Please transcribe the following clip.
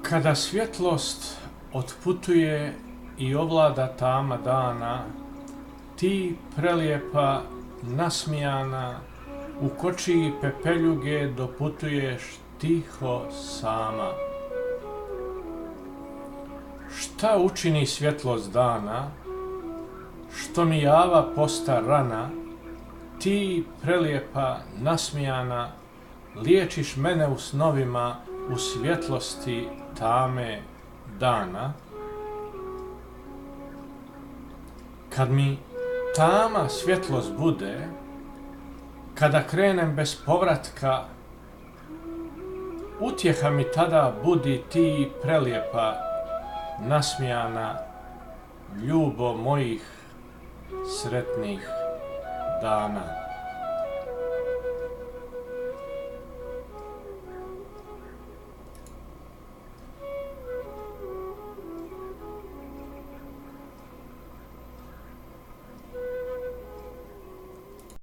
Kada svjetlost otputuje i ovlada tama dana, ti prelijepa, nasmijana, u kočiji pepeljuge doputuješ tiho sama. Šta učini svjetlost dana, što mi java posta rana, ti prelijepa, nasmijana, liječiš mene u snovima u svjetlosti tame dana. Kad mi tama svjetlost bude, kada krenem bez povratka, utjeha mi tada budi ti prelijepa, nasmijana, ljubo mojih sretnih dana.